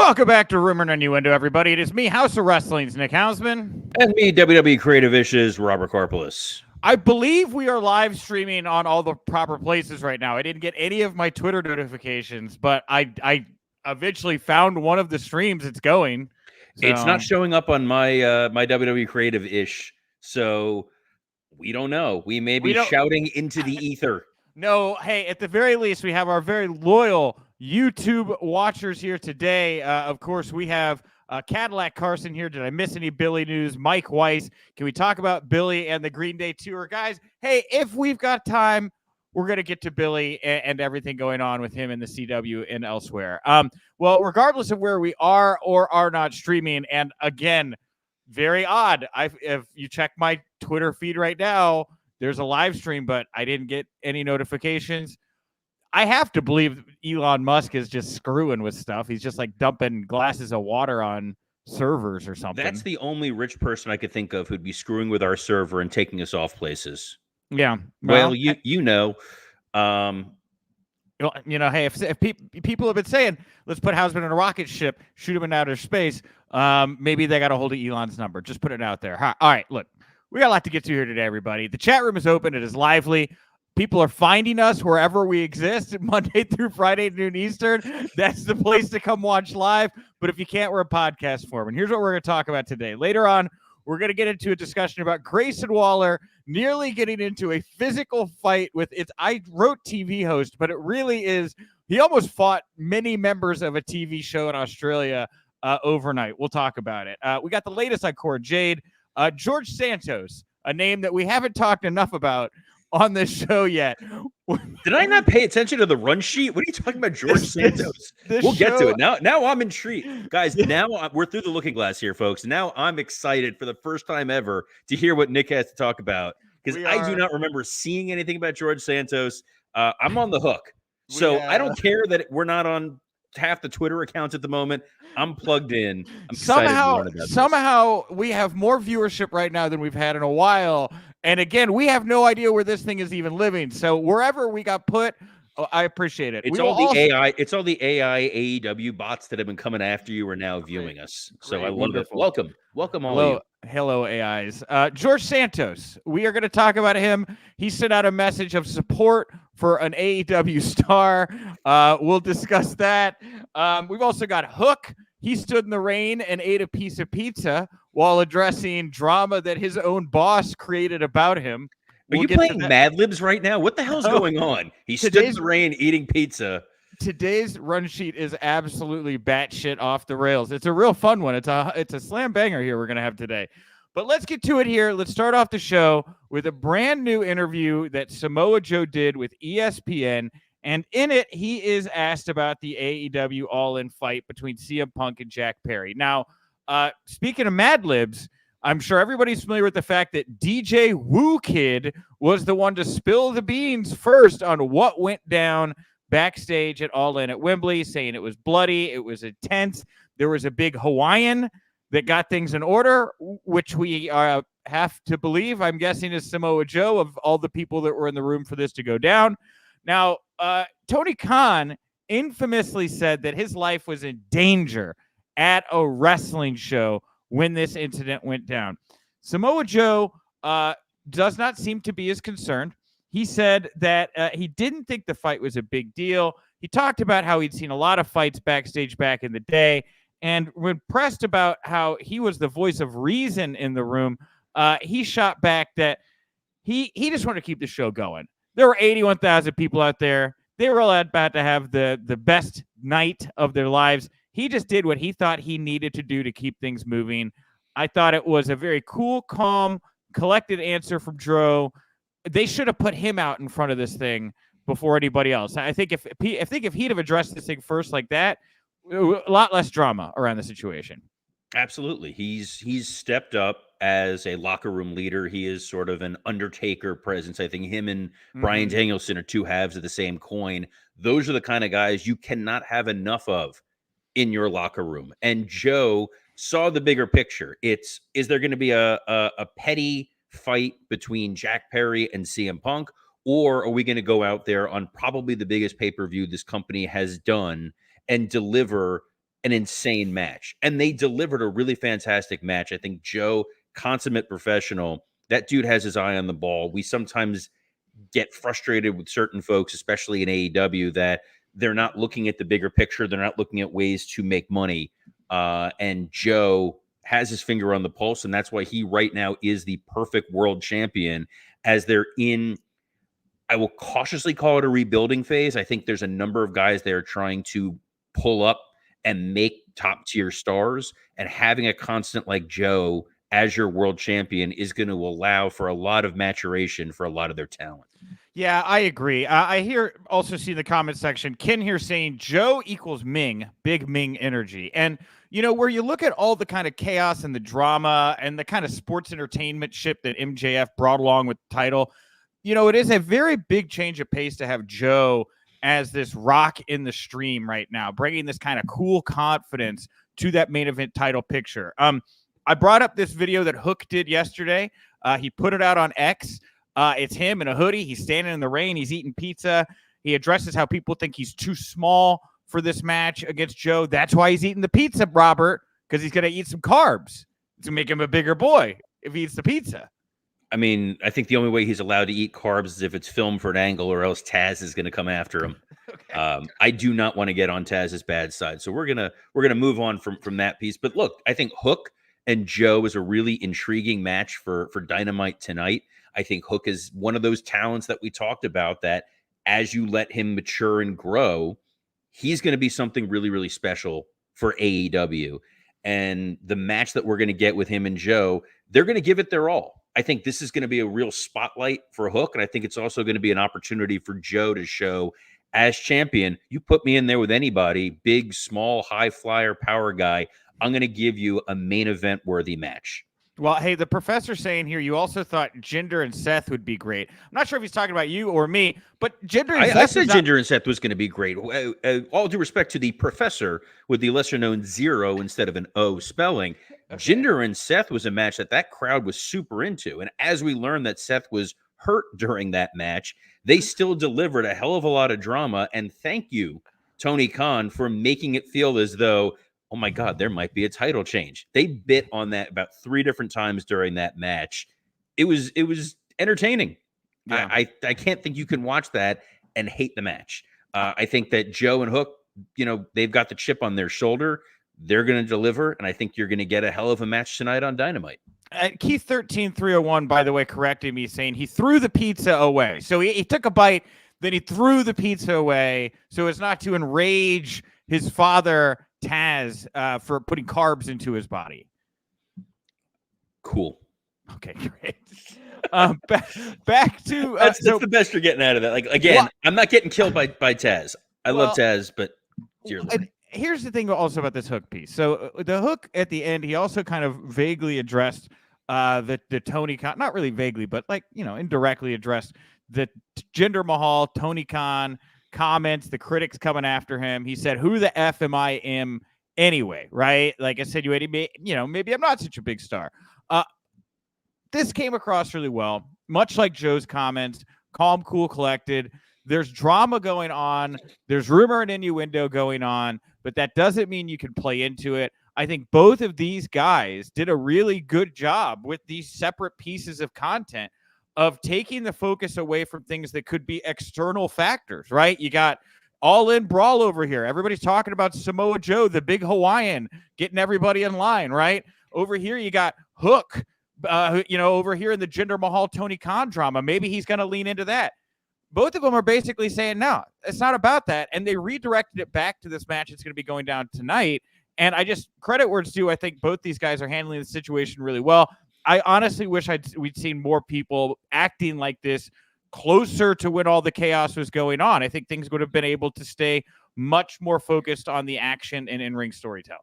Welcome back to Rumor Innuendo, everybody. It is me, House of Wrestling's Nick Hausman. And me, WWE Creative Issues, Robert Karpeles. I believe we are live streaming on all the proper places right now. I didn't get any of my Twitter notifications, but I eventually found one of the streams. It's going. So, it's not showing up on my my WWE Creative Ish, so we don't know. We may be shouting into the ether. No, hey, at the very least, we have our very loyal YouTube watchers here today. Of course, we have Cadillac Carson here. Did I miss any Billy news? Mike Weiss. Can we talk about Billy and the Green Day tour? Guys, hey, if we've got time, we're going to get to Billy and everything going on with him in the CW and elsewhere. Well, regardless of where we are or are not streaming, and again, very odd. If you check my Twitter feed right now, there's a live stream, but I didn't get any notifications. I have to believe Elon Musk is just screwing with stuff. He's just like dumping glasses of water on servers or something. That's the only rich person I could think of who'd be screwing with our server and taking us off places. Yeah. Well, you know. Hey, if people have been saying, let's put Hausman in a rocket ship, shoot him in outer space, maybe they got a hold of Elon's number. Just put it out there. All right, look. We got a lot to get to here today, everybody. The chat room is open. It is lively. People are finding us wherever we exist, Monday through Friday, noon Eastern. That's the place to come watch live. But if you can't, we're a podcast form. And here's what we're going to talk about today. Later on, we're going to get into a discussion about Grayson Waller nearly getting into a physical fight with I wrote TV host, but it really is. He almost fought many members of a TV show in Australia overnight. We'll talk about it. We got the latest on Cora Jade. George Santos, a name that we haven't talked enough about on this show yet. Did I not pay attention to the run sheet? What are you talking about, George Santos? We'll get to it. Now I'm intrigued. Guys, now we're through the looking glass here, folks. Now I'm excited for the first time ever to hear what Nick has to talk about, because I do not remember seeing anything about George Santos. I'm on the hook. So I don't care that we're not on half the Twitter accounts at the moment. I'm plugged in. I'm somehow we have more viewership right now than we've had in a while. And again, we have no idea where this thing is even living. So wherever we got put, I appreciate it. It's all the AI. It's all the AI AEW bots that have been coming after you are now viewing us. So I love it. Welcome all of you. Hello, AIs. George Santos. We are going to talk about him. He sent out a message of support for an AEW star. We'll discuss that. We've also got Hook. He stood in the rain and ate a piece of pizza while addressing drama that his own boss created about him. Are you playing Mad Libs right now? What the hell's going on? He stood in the rain eating pizza. Today's run sheet is absolutely batshit off the rails. It's a real fun one. It's a slam banger here we're going to have today. But let's get to it here. Let's start off the show with a brand new interview that Samoa Joe did with ESPN. And in it, he is asked about the AEW All In fight between CM Punk and Jack Perry. Now, speaking of Mad Libs, I'm sure everybody's familiar with the fact that DJ Woo Kid was the one to spill the beans first on what went down backstage at All In at Wembley, saying it was bloody, it was intense. There was a big Hawaiian that got things in order, which we have to believe, I'm guessing, is Samoa Joe, of all the people that were in the room for this to go down. Now, Tony Khan infamously said that his life was in danger at a wrestling show when this incident went down. Samoa Joe does not seem to be as concerned. He said that he didn't think the fight was a big deal. He talked about how he'd seen a lot of fights backstage back in the day. And when pressed about how he was the voice of reason in the room, he shot back that he just wanted to keep the show going. There were 81,000 people out there. They were all about to have the best night of their lives. He just did what he thought he needed to do to keep things moving. I thought it was a very cool, calm, collected answer from Joe. They should have put him out in front of this thing before anybody else. I think if he'd have addressed this thing first like that, a lot less drama around the situation. Absolutely. He's stepped up as a locker room leader. He is sort of an Undertaker presence. I think him and Bryan Danielson are two halves of the same coin. Those are the kind of guys you cannot have enough of in your locker room. And Joe saw the bigger picture. Is there going to be a petty fight between Jack Perry and CM Punk, or are we going to go out there on probably the biggest pay-per-view this company has done and deliver an insane match. And they delivered a really fantastic match. I think Joe, consummate professional, that dude has his eye on the ball. We sometimes get frustrated with certain folks, especially in AEW, that they're not looking at the bigger picture. They're not looking at ways to make money. And Joe has his finger on the pulse, and that's why he right now is the perfect world champion, as they're in, I will cautiously call it a rebuilding phase. I think there's a number of guys they are trying to pull up and make top tier stars, and having a constant like Joe as your world champion is going to allow for a lot of maturation for a lot of their talent. Yeah, I agree. I hear also see in the comment section, Ken here saying Joe equals Ming, big Ming energy. And, you know, where you look at all the kind of chaos and the drama and the kind of sports entertainment ship that MJF brought along with the title, you know, it is a very big change of pace to have Joe as this rock in the stream right now, bringing this kind of cool confidence to that main event title picture. I brought up this video that Hook did yesterday. He put it out on X. It's him in a hoodie. He's standing in the rain. He's eating pizza. He addresses how people think he's too small for this match against Joe. That's why he's eating the pizza, Robert, because he's going to eat some carbs to make him a bigger boy if he eats the pizza. I mean, I think the only way he's allowed to eat carbs is if it's filmed for an angle, or else Taz is going to come after him. Okay. I do not want to get on Taz's bad side, so we're gonna move on from that piece. But look, I think Hook and Joe is a really intriguing match for Dynamite tonight. I think Hook is one of those talents that we talked about, that as you let him mature and grow, he's going to be something really, really special for AEW. And the match that we're going to get with him and Joe, they're going to give it their all. I think this is going to be a real spotlight for Hook, and I think it's also going to be an opportunity for Joe to show, as champion, you put me in there with anybody, big, small, high flyer, power guy, I'm going to give you a main event worthy match. Well, hey, the professor's saying here you also thought Jinder and Seth would be great. I'm not sure if he's talking about you or me, but Jinder and Seth. I said Jinder and Seth was going to be great. All due respect to the professor with the lesser known 0 instead of an O spelling. Okay. Jinder and Seth was a match that crowd was super into. And as we learned that Seth was hurt during that match, they still delivered a hell of a lot of drama. And thank you, Tony Khan, for making it feel as though, oh my God, there might be a title change. They bit on that about 3 different times during that match. It was entertaining. Yeah. I can't think you can watch that and hate the match. I think that Joe and Hook, you know, they've got the chip on their shoulder. They're going to deliver, and I think you're going to get a hell of a match tonight on Dynamite. Keith 13301, by the way, corrected me, saying he threw the pizza away. So he took a bite, then he threw the pizza away, so as not to enrage his father, Taz, for putting carbs into his body. Cool. Okay, great. Back to that's the best you're getting out of that. Like, again, I'm not getting killed by Taz. I love Taz, but dear Lord. Here's the thing also about this Hook piece. So the Hook at the end, he also kind of vaguely addressed the Tony Khan, not really vaguely, but like, you know, indirectly addressed the Jinder Mahal, Tony Khan comments, the critics coming after him. He said, who the F am I anyway, right? Like, insinuating me, you know, maybe I'm not such a big star. This came across really well, much like Joe's comments, calm, cool, collected. There's drama going on. There's rumor and innuendo going on, but that doesn't mean you can play into it. I think both of these guys did a really good job with these separate pieces of content of taking the focus away from things that could be external factors, right? You got All In brawl over here. Everybody's talking about Samoa Joe, the big Hawaiian, getting everybody in line, right? Over here, you got Hook, you know, over here in the Jinder Mahal, Tony Khan drama. Maybe he's going to lean into that. Both of them are basically saying, no, it's not about that. And they redirected it back to this match that's going to be going down tonight. And I just, credit where it's due, I think both these guys are handling the situation really well. I honestly wish we'd seen more people acting like this closer to when all the chaos was going on. I think things would have been able to stay much more focused on the action and in-ring storytelling.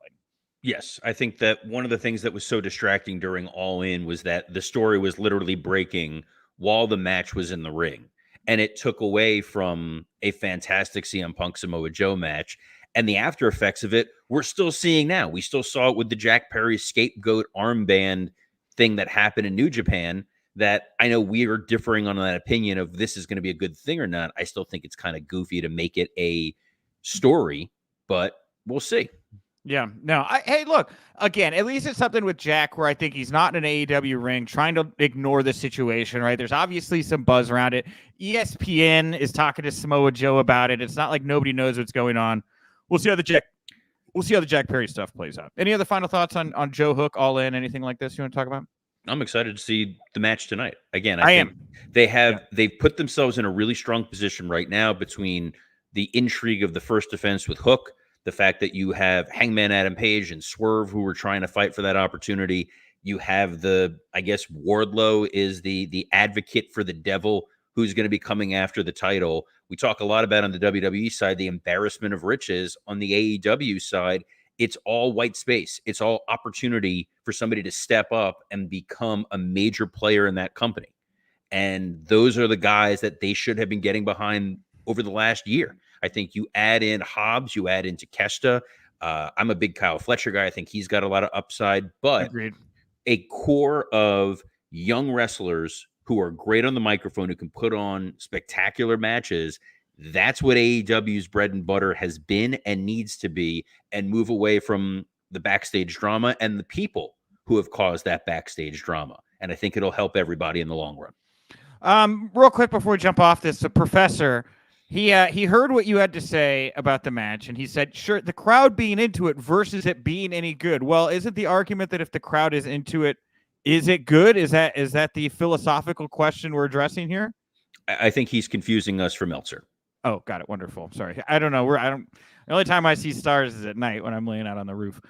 Yes, I think that one of the things that was so distracting during All In was that the story was literally breaking while the match was in the ring. And it took away from a fantastic CM Punk Samoa Joe match. And the after effects of it, we're still seeing now. We still saw it with the Jack Perry scapegoat armband thing that happened in New Japan, that I know we are differing on that opinion of this is going to be a good thing or not. I still think it's kind of goofy to make it a story, but we'll see. Yeah, no. Hey, look, again, at least it's something with Jack where I think he's not in an AEW ring trying to ignore the situation, right? There's obviously some buzz around it. ESPN is talking to Samoa Joe about it. It's not like nobody knows what's going on. We'll see how the Jack Perry stuff plays out. Any other final thoughts on Joe Hook, All In, anything like this you want to talk about? I'm excited to see the match tonight. Again, I I think am. they've put themselves in a really strong position right now between the intrigue of the first defense with Hook, the fact that you have Hangman Adam Page and Swerve who were trying to fight for that opportunity. You have I guess Wardlow is the advocate for the devil who's going to be coming after the title. We talk a lot about on the WWE side the embarrassment of riches. On the AEW side, it's all white space. It's all opportunity for somebody to step up and become a major player in that company. And those are the guys that they should have been getting behind over the last year. I think you add in Hobbs, you add in Takeshita. I'm a big Kyle Fletcher guy. I think he's got a lot of upside, but Agreed. a core of young wrestlers who are great on the microphone, who can put on spectacular matches. That's what AEW's bread and butter has been and needs to be, and move away from the backstage drama and the people who have caused that backstage drama. And I think it'll help everybody in the long run. Real quick before we jump off this, the professor, he heard what you had to say about the match, and he said, sure, the crowd being into it versus it being any good. Well, isn't the argument that if the crowd is into it, is it good? Is that the philosophical question we're addressing here? I think he's confusing us for Meltzer. Oh, got it. Wonderful. Sorry. I don't know. The only time I see stars is at night when I'm laying out on the roof.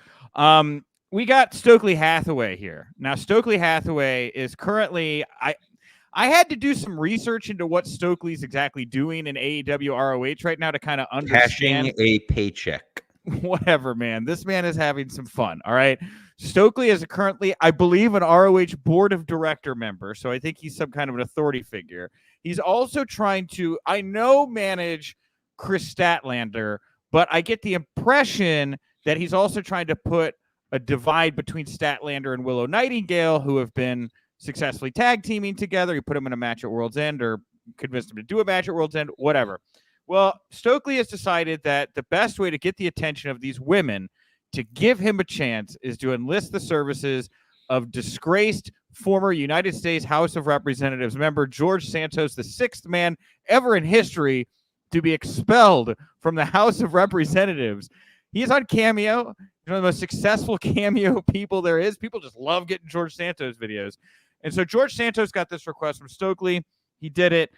We got Stokely Hathaway here. Now, Stokely Hathaway is currently, I had to do some research into what Stokely's exactly doing in AEW ROH right now to kind of understand. Cashing a paycheck. Whatever, man. This man is having some fun. All right. Stokely is currently, I believe, an ROH board of director member. So I think he's some kind of an authority figure. He's also trying to, I know, manage Chris Statlander, but I get the impression that he's also trying to put a divide between Statlander and Willow Nightingale, who have been successfully tag teaming together. He put them in a match at World's End or convinced them to do a match at World's End, whatever. Well, Stokely has decided that the best way to get the attention of these women to give him a chance is to enlist the services of disgraced former United States House of Representatives member George Santos, the sixth man ever in history to be expelled from the House of Representatives. He is on Cameo. He's one of the most successful Cameo people there is. People just love getting George Santos videos. And so George Santos got this request from Stokely. He did it.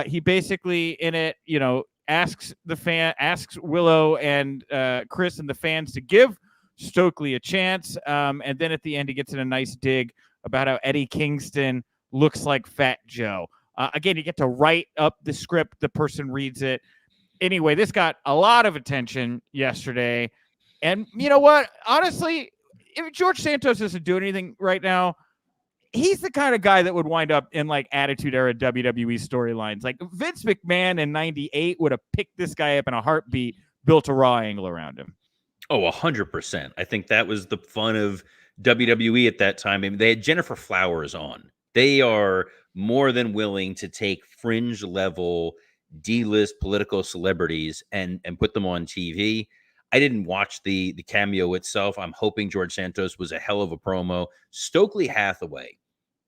He basically in it, asks Willow and Chris and the fans to give Stokely a chance. And then at the end, he gets in a nice dig about how Eddie Kingston looks like Fat Joe. Again, you get to write up the script. The person reads it. Anyway, this got a lot of attention yesterday. And you know what? Honestly, if George Santos doesn't do anything right now, he's the kind of guy that would wind up in like Attitude Era WWE storylines. Like Vince McMahon in '98 would have picked this guy up in a heartbeat, built a Raw angle around him. Oh, 100%. I think that was the fun of WWE at that time. I mean, they had Jennifer Flowers on. They are more than willing to take fringe level D-list political celebrities and put them on TV. I didn't watch the cameo itself. I'm hoping George Santos was a hell of a promo. Stokely Hathaway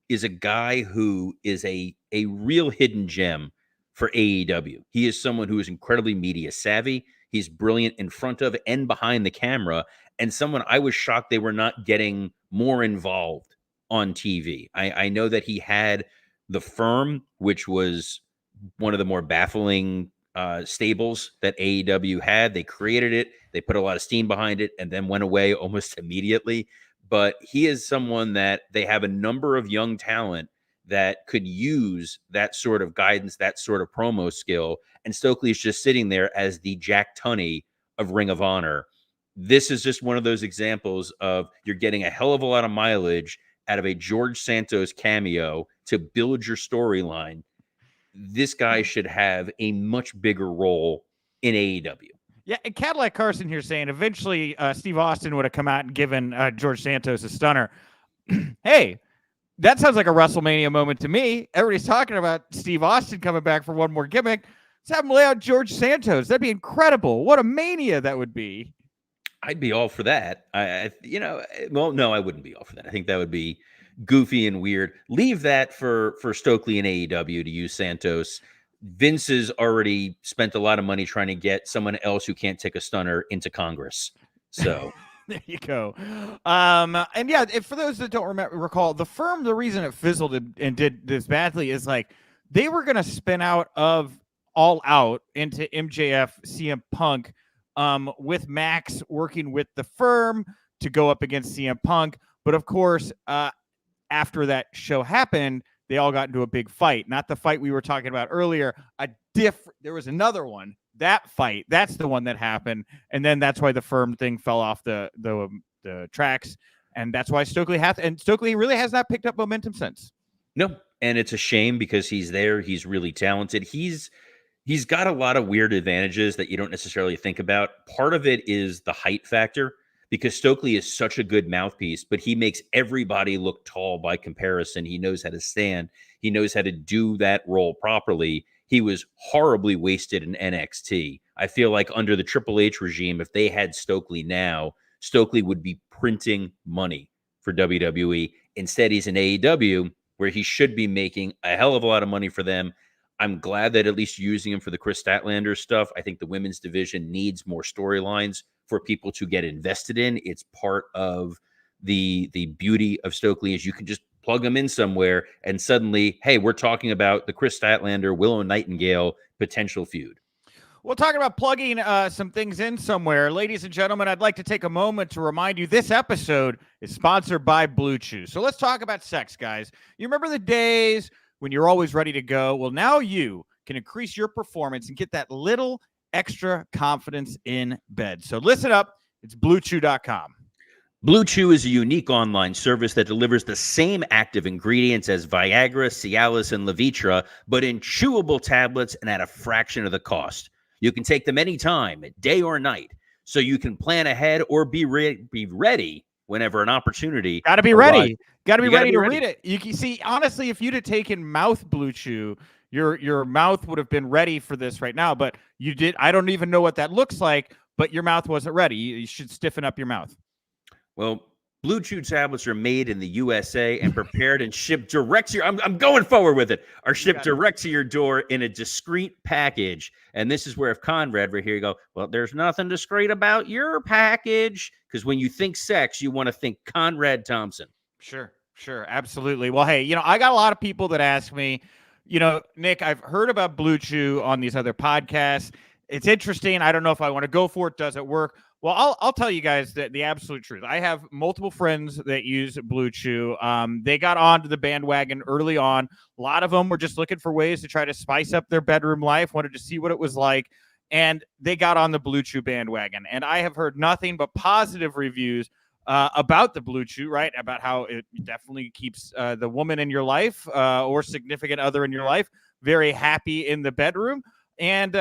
is a guy who is a real hidden gem for AEW. He is someone who is incredibly media savvy. He's brilliant in front of and behind the camera, and someone I was shocked they were not getting more involved on TV. I know that he had The Firm, which was one of the more baffling stables that AEW had. They created it, they put a lot of steam behind it, and then went away almost immediately. But he is someone that they have a number of young talent that could use that sort of guidance, that sort of promo skill. And Stokely is just sitting there as the Jack Tunney of Ring of Honor. This is just one of those examples of you're getting a hell of a lot of mileage out of a George Santos cameo to build your storyline. This guy should have a much bigger role in AEW. Yeah, and Cadillac Carson here saying eventually Steve Austin would have come out and given George Santos a stunner. Hey, that sounds like a WrestleMania moment to me. Everybody's talking about Steve Austin coming back for one more gimmick. Let's have him lay out George Santos. That'd be incredible. What a mania that would be. I'd be all for that. Well, no, I wouldn't be all for that. I think that would be goofy and weird. Leave that for Stokely and AEW to use Santos. Vince has already spent a lot of money trying to get someone else who can't take a stunner into Congress. So There you go. And yeah, for those that don't recall, the firm, the reason it fizzled and did this badly is like they were going to spin out of All Out into MJF, CM Punk, with Max working with the firm to go up against CM Punk. But of course, after that show happened, they all got into a big fight. Not the fight we were talking about earlier. There was another one. That fight, that's the one that happened, and then that's why the firm thing fell off the tracks, and that's why Stokely really has not picked up momentum since. No, and it's a shame because he's there. He's really talented. He's got a lot of weird advantages that you don't necessarily think about. Part of it is the height factor because Stokely is such a good mouthpiece, but he makes everybody look tall by comparison. He knows how to stand. He knows how to do that role properly. He was horribly wasted in NXT. I feel like under the Triple H regime, if they had Stokely now, Stokely would be printing money for WWE. Instead, he's in AEW, where he should be making a hell of a lot of money for them. I'm glad that at least using him for the Chris Statlander stuff. I think the women's division needs more storylines for people to get invested in. It's part of the beauty of Stokely is you can just plug them in somewhere and suddenly, hey, we're talking about the Chris Statlander, Willow Nightingale potential feud. Well, talking about plugging some things in somewhere, ladies and gentlemen, I'd like to take a moment to remind you this episode is sponsored by Blue Chew. So let's talk about sex, guys. You remember the days when you're always ready to go? Well, now you can increase your performance and get that little extra confidence in bed. So listen up. It's BlueChew.com. Blue Chew is a unique online service that delivers the same active ingredients as Viagra, Cialis, and Levitra, but in chewable tablets and at a fraction of the cost. You can take them anytime, day or night, so you can plan ahead or be ready whenever an opportunity. Got to be ready. Got to be ready to read it. You can see, honestly, if you'd have taken mouth Blue Chew, your mouth would have been ready for this right now. But you did. I don't even know what that looks like, but your mouth wasn't ready. You should stiffen up your mouth. Well, Blue Chew tablets are made in the USA and prepared and shipped direct to your. I'm going forward with it. Are shipped direct to your door in a discreet package. And this is where if Conrad were here, you go, well, there's nothing discreet about your package. Because when you think sex, you want to think Conrad Thompson. Sure, absolutely. Well, hey, I got a lot of people that ask me, Nick, I've heard about Blue Chew on these other podcasts. It's interesting. I don't know if I want to go for it. Does it work? Well, I'll tell you guys the absolute truth. I have multiple friends that use Blue Chew. They got onto the bandwagon early on. A lot of them were just looking for ways to try to spice up their bedroom life, wanted to see what it was like, and they got on the Blue Chew bandwagon. And I have heard nothing but positive reviews about the Blue Chew, right? About how it definitely keeps the woman in your life or significant other in your life very happy in the bedroom. And,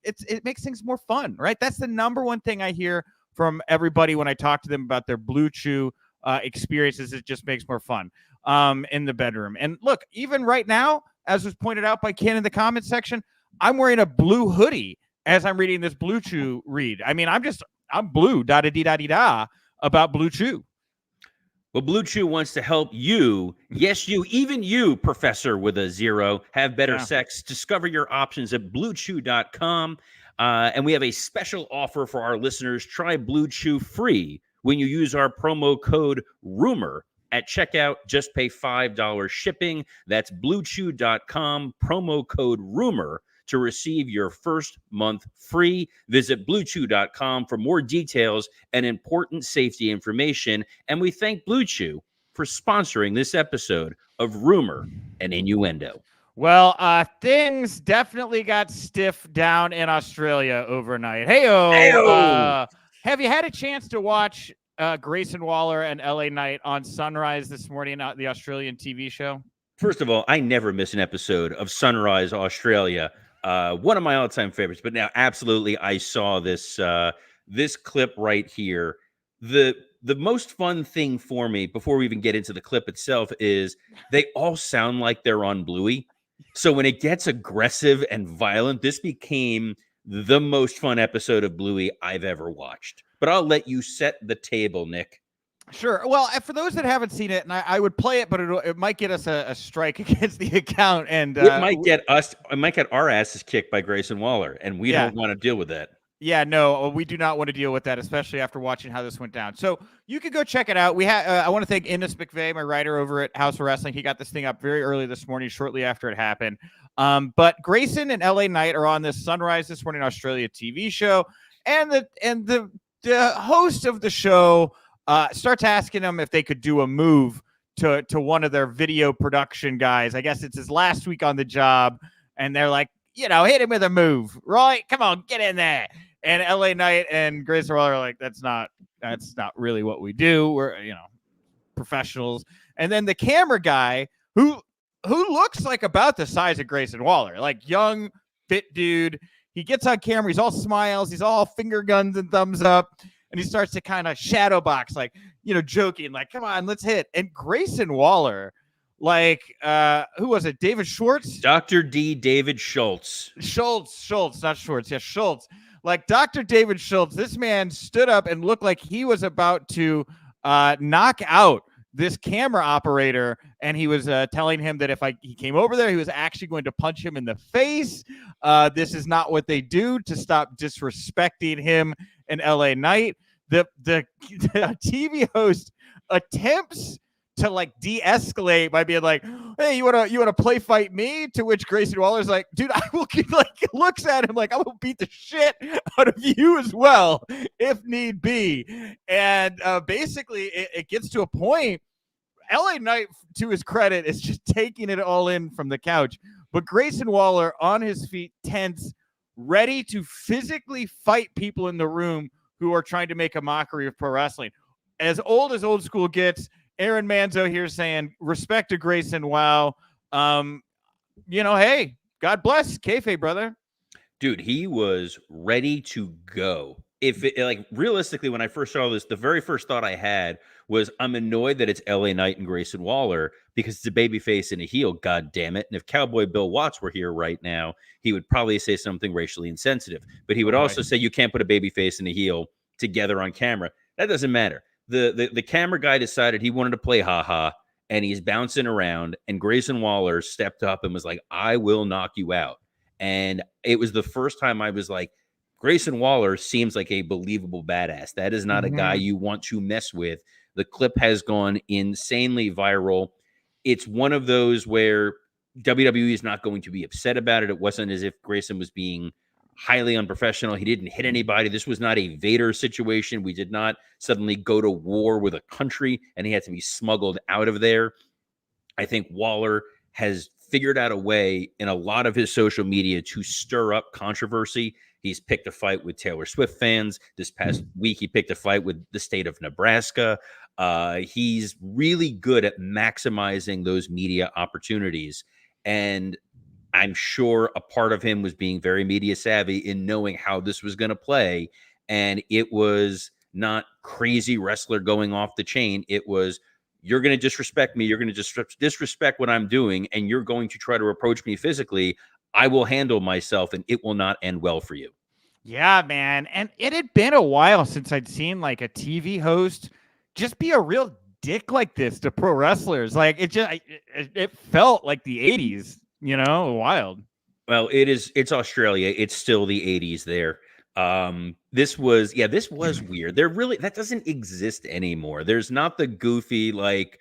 it makes things more fun, right? That's the number one thing I hear from everybody when I talk to them about their Blue Chew experiences. It just makes more fun in the bedroom. And look, even right now, as was pointed out by Ken in the comment section, I'm wearing a blue hoodie as I'm reading this Blue Chew read. I mean, I'm blue, da-da-dee-da-dee-da, about Blue Chew. Well, Blue Chew wants to help you, yes, you, even you, Professor with a zero, have better sex. Discover your options at BlueChew.com. And we have a special offer for our listeners. Try Blue Chew free when you use our promo code RUMOR at checkout. Just pay $5 shipping. That's BlueChew.com, promo code RUMOR to receive your first month free. Visit BlueChew.com for more details and important safety information. And we thank Blue Chew for sponsoring this episode of Rumor and Innuendo. Well, things definitely got stiff down in Australia overnight. Hey-o! Have you had a chance to watch Grayson Waller and LA Knight on Sunrise this morning, the Australian TV show? First of all, I never miss an episode of Sunrise Australia. One of my all-time favorites, but now absolutely I saw this this clip right here. The most fun thing for me before we even get into the clip itself is they all sound like they're on Bluey. So when it gets aggressive and violent, this became the most fun episode of Bluey I've ever watched. but I'll let you set the table, Nick. Sure. Well, for those that haven't seen it, and I would play it, but it might get us a strike against the account, and it might get our asses kicked by Grayson Waller, and we don't want to deal with that. Yeah, no, we do not want to deal with that, especially after watching how this went down. So you can go check it out. We have. I want to thank Innes McVeigh, my writer over at Haus of Wrestling. He got this thing up very early this morning, shortly after it happened. But Grayson and LA Knight are on this Sunrise This Morning Australia TV show, and the host of the show starts asking them if they could do a move to one of their video production guys. I guess it's his last week on the job, and they're like, hit him with a move, right? Come on, get in there. And LA Knight and Grayson Waller are like, that's not really what we do. We're, professionals. And then the camera guy who looks like about the size of Grayson Waller, like young, fit dude. He gets on camera. He's all smiles. He's all finger guns and thumbs up. And he starts to kind of shadow box, like, joking, like, come on, let's hit. And Grayson Waller, like, who was it? David Schwartz? Dr. D. David Schultz, not Schwartz. Yeah, Schultz. Like Dr. David Schultz, this man stood up and looked like he was about to knock out this camera operator, and he was telling him that if he came over there, he was actually going to punch him in the face. This is not what they do, to stop disrespecting him and LA Knight. The TV host attempts to like de-escalate by being like, hey, you wanna play fight me? To which Grayson Waller's like, dude, I will looks at him like, I will beat the shit out of you as well if need be. And basically it gets to a point. LA Knight, to his credit, is just taking it all in from the couch. But Grayson Waller on his feet, tense, ready to physically fight people in the room who are trying to make a mockery of pro wrestling. As old school gets, Aaron Manzo here saying, respect to Grayson. Wow. Hey, God bless kayfabe, brother. Dude, he was ready to go. Realistically, when I first saw this, the very first thought I had was, I'm annoyed that it's LA Knight and Grayson Waller because it's a babyface and a heel, God damn it. And if Cowboy Bill Watts were here right now, he would probably say something racially insensitive. But he would also say you can't put a babyface and a heel together on camera. That doesn't matter. The camera guy decided he wanted to play haha, and he's bouncing around, and Grayson Waller stepped up and was like, I will knock you out. And it was the first time I was like, Grayson Waller seems like a believable badass. That is not a guy you want to mess with. The clip has gone insanely viral. It's one of those where WWE is not going to be upset about it. It wasn't as if Grayson was being highly unprofessional. He didn't hit anybody. This was not a Vader situation. We did not suddenly go to war with a country and he had to be smuggled out of there. I think Waller has figured out a way in a lot of his social media to stir up controversy. He's picked a fight with Taylor Swift fans. This past week, he picked a fight with the state of Nebraska. He's really good at maximizing those media opportunities. And I'm sure a part of him was being very media savvy in knowing how this was going to play. And it was not crazy wrestler going off the chain. It was, you're going to disrespect me. You're going to disrespect what I'm doing. And you're going to try to approach me physically. I will handle myself and it will not end well for you. Yeah, man. And it had been a while since I'd seen like a TV host just be a real dick like this to pro wrestlers. Like it felt like the 80s. Wild. Well, it's Australia. It's still the 80s there. This was weird. That doesn't exist anymore. There's not the goofy, like,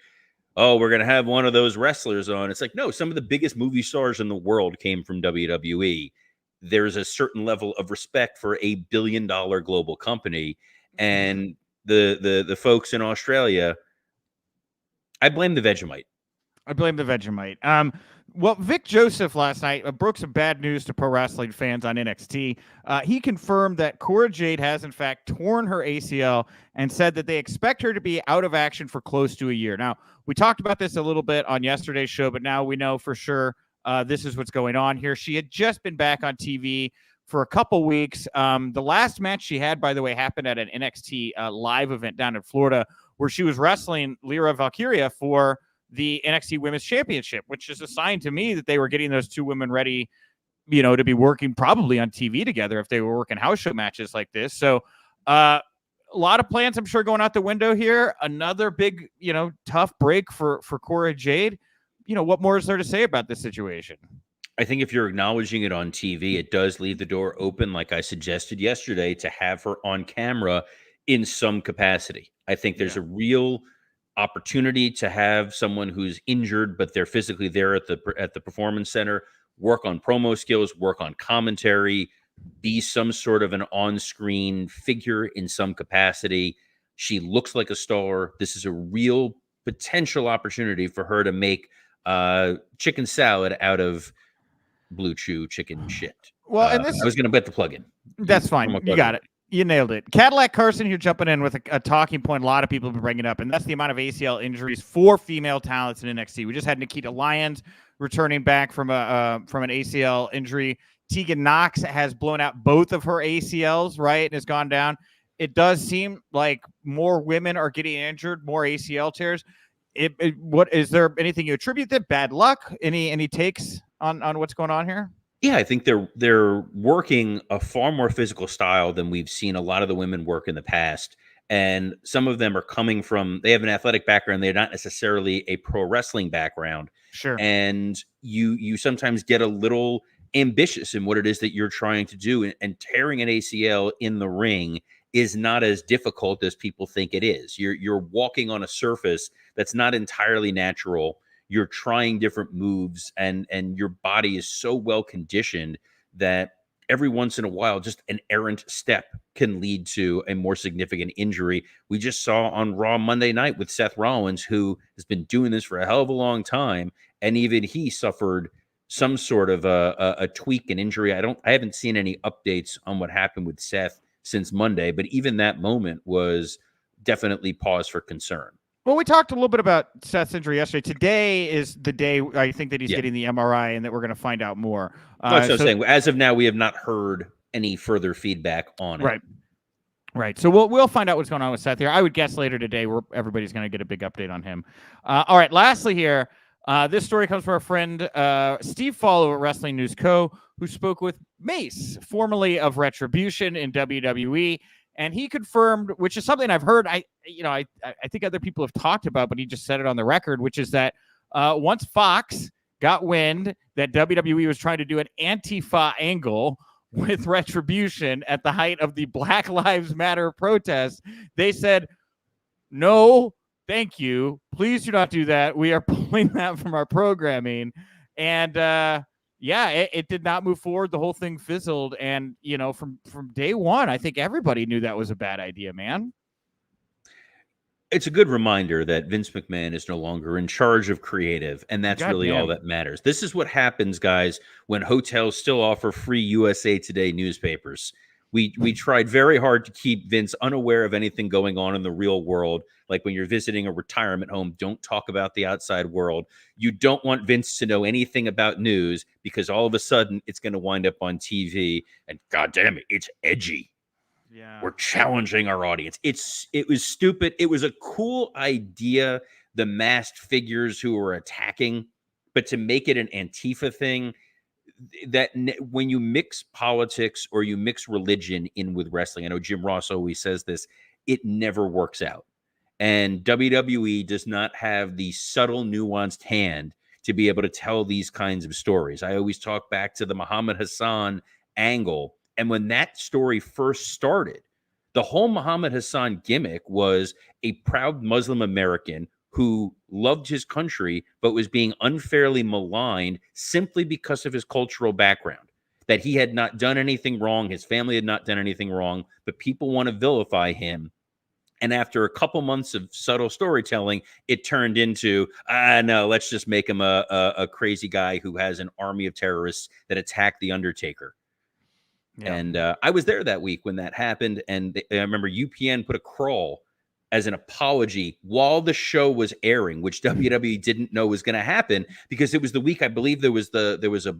oh, we're going to have one of those wrestlers on. It's like, no, some of the biggest movie stars in the world came from WWE. There's a certain level of respect for a $1 billion global company. And the folks in Australia, I blame the Vegemite. Well, Vic Joseph last night broke some bad news to pro wrestling fans on NXT. He confirmed that Cora Jade has, in fact, torn her ACL and said that they expect her to be out of action for close to a year. Now, we talked about this a little bit on yesterday's show, but now we know for sure this is what's going on here. She had just been back on TV for a couple weeks. The last match she had, by the way, happened at an NXT live event down in Florida where she was wrestling Lyra Valkyria for the NXT Women's Championship, which is a sign to me that they were getting those two women ready, to be working probably on TV together if they were working house show matches like this. So a lot of plans, I'm sure, going out the window here. Another big, tough break for Cora Jade. What more is there to say about this situation? I think if you're acknowledging it on TV, it does leave the door open, like I suggested yesterday, to have her on camera in some capacity. I think there's a real opportunity to have someone who's injured, but they're physically there at the performance center, work on promo skills, work on commentary, be some sort of an on-screen figure in some capacity. She looks like a star. This is a real potential opportunity for her to make chicken salad out of Blue Chew chicken shit. Well, and this I was going to bet the plug-in. That's fine. You got it. You nailed it. Cadillac Carson here jumping in with a talking point a lot of people have been bringing up, and that's the amount of ACL injuries for female talents in NXT. We just had Nikita Lyons returning back from an ACL injury. Tegan Knox has blown out both of her ACLs, right, and has gone down. It does seem like more women are getting injured, more ACL tears. What is there anything you attribute to bad luck? Any takes on what's going on here? Yeah, I think they're working a far more physical style than we've seen a lot of the women work in the past. And some of them are coming from, they have an athletic background. They're not necessarily a pro wrestling background. Sure. And you sometimes get a little ambitious in what it is that you're trying to do. And tearing an ACL in the ring is not as difficult as people think it is. You're walking on a surface that's not entirely natural. You're trying different moves, and your body is so well conditioned that every once in a while, just an errant step can lead to a more significant injury. We just saw on Raw Monday night with Seth Rollins, who has been doing this for a hell of a long time, and even he suffered some sort of a tweak, an injury. I haven't seen any updates on what happened with Seth since Monday, but even that moment was definitely cause for concern. Well, we talked a little bit about Seth's injury yesterday. Today is the day I think that he's getting the MRI and that we're going to find out more. That's what I'm saying. As of now, we have not heard any further feedback on it. Right. So we'll find out what's going on with Seth here. I would guess later today everybody's going to get a big update on him. All right. Lastly here, this story comes from our friend Steve Follow at Wrestling News Co., who spoke with Mace, formerly of Retribution in WWE. And he confirmed, which is something I've heard, I think other people have talked about, but he just said it on the record, which is that once Fox got wind that WWE was trying to do an Antifa angle with Retribution at the height of the Black Lives Matter protests, they said, no, thank you. Please do not do that. We are pulling that from our programming. And it did not move forward. The whole thing fizzled. And, from day one, I think everybody knew that was a bad idea, man. It's a good reminder that Vince McMahon is no longer in charge of creative, and that's really all that matters. This is what happens, guys, when hotels still offer free USA Today newspapers. We tried very hard to keep Vince unaware of anything going on in the real world. Like when you're visiting a retirement home, don't talk about the outside world. You don't want Vince to know anything about news because all of a sudden it's going to wind up on TV. And God damn it, it's edgy. Yeah, we're challenging our audience. It was stupid. It was a cool idea, the masked figures who were attacking, but to make it an Antifa thing, that when you mix politics or you mix religion in with wrestling, I know Jim Ross always says this, it never works out. And WWE does not have the subtle, nuanced hand to be able to tell these kinds of stories. I always talk back to the Muhammad Hassan angle. And when that story first started, the whole Muhammad Hassan gimmick was a proud Muslim American who loved his country, but was being unfairly maligned simply because of his cultural background, that he had not done anything wrong. His family had not done anything wrong, but people want to vilify him. And after a couple months of subtle storytelling, it turned into, no, let's just make him a crazy guy who has an army of terrorists that attack The Undertaker. Yeah. And I was there that week when that happened. And I remember UPN put a crawl as an apology while the show was airing, which WWE didn't know was going to happen because it was the week, I believe there was a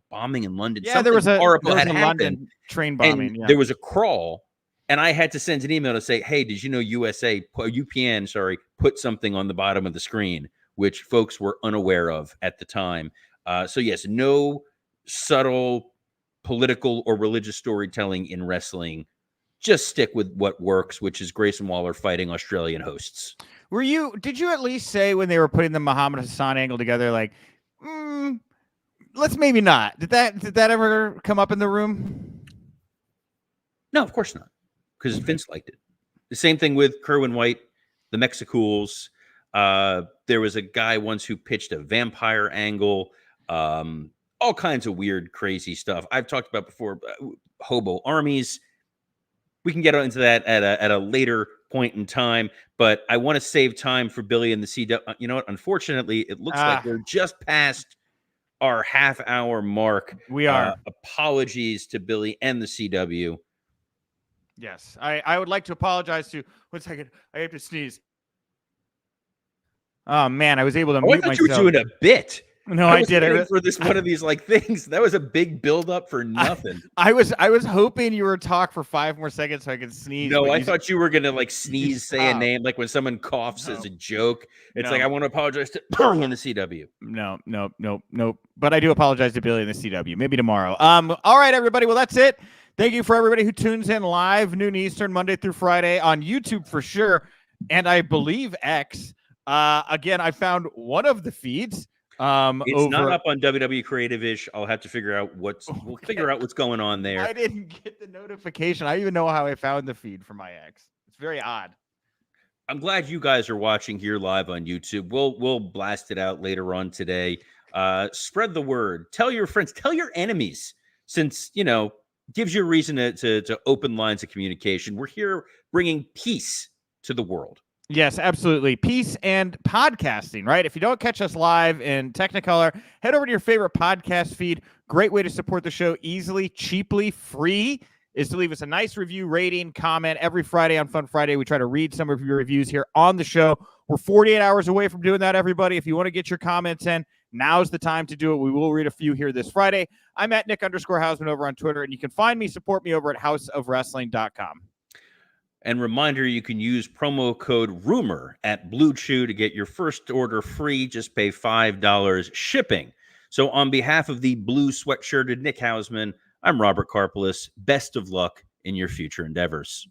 bombing in London. Yeah, there was a London train bombing. Yeah. There was a crawl, and I had to send an email to say, hey, did you know UPN put something on the bottom of the screen, which folks were unaware of at the time. So yes, no subtle political or religious storytelling in wrestling. just stick with what works, which is Grayson Waller fighting Australian hosts. Did you at least say when they were putting the Muhammad Hassan angle together, like, let's maybe not? Did that ever come up in the room? No, of course not, because Vince liked it. The same thing with Kerwin White, the Mexicools. There was a guy once who pitched a vampire angle, all kinds of weird, crazy stuff. I've talked about before, hobo armies. We can get into that at a later point in time, but I want to save time for Billy and the CW. You know what? Unfortunately, it looks like we're just past our half-hour mark. We are. Apologies to Billy and the CW. Yes, I would like to apologize to. 1 second, I have to sneeze. Oh man, I was able to mute myself. I thought you were doing a bit. No, I did. For this one of these like things. That was a big build up for nothing. I was hoping you were talk for 5 more seconds so I could sneeze. No, I thought you were gonna like sneeze, say a name, like when someone coughs as a joke. It's like I want to apologize to in the CW. No. But I do apologize to Billy in the CW. Maybe tomorrow. All right, everybody. Well, that's it. Thank you for everybody who tunes in live, noon Eastern, Monday through Friday on YouTube for sure, and I believe X. Again, I found one of the feeds. It's not up on WWE Creative-ish. I'll have to figure out we'll figure out what's going on there. I didn't get the notification. I don't even know how I found the feed for my ex. It's very odd. I'm glad you guys are watching here live on YouTube. We'll blast it out later on today. Spread the word. Tell your friends. Tell your enemies. Since gives you a reason to open lines of communication. We're here bringing peace to the world. Yes, absolutely. Peace and podcasting, right? If you don't catch us live in Technicolor, head over to your favorite podcast feed. Great way to support the show easily, cheaply, free is to leave us a nice review, rating, comment. Every Friday on Fun Friday, we try to read some of your reviews here on the show. We're 48 hours away from doing that, everybody. If you want to get your comments in, now's the time to do it. We will read a few here this Friday. I'm at Nick_Hausman over on Twitter, and you can find me, support me over at houseofwrestling.com. And reminder, you can use promo code RUMOR at Blue Chew to get your first order free. Just pay $5 shipping. So on behalf of the blue sweatshirted Nick Hausman, I'm Robert Karpeles. Best of luck in your future endeavors.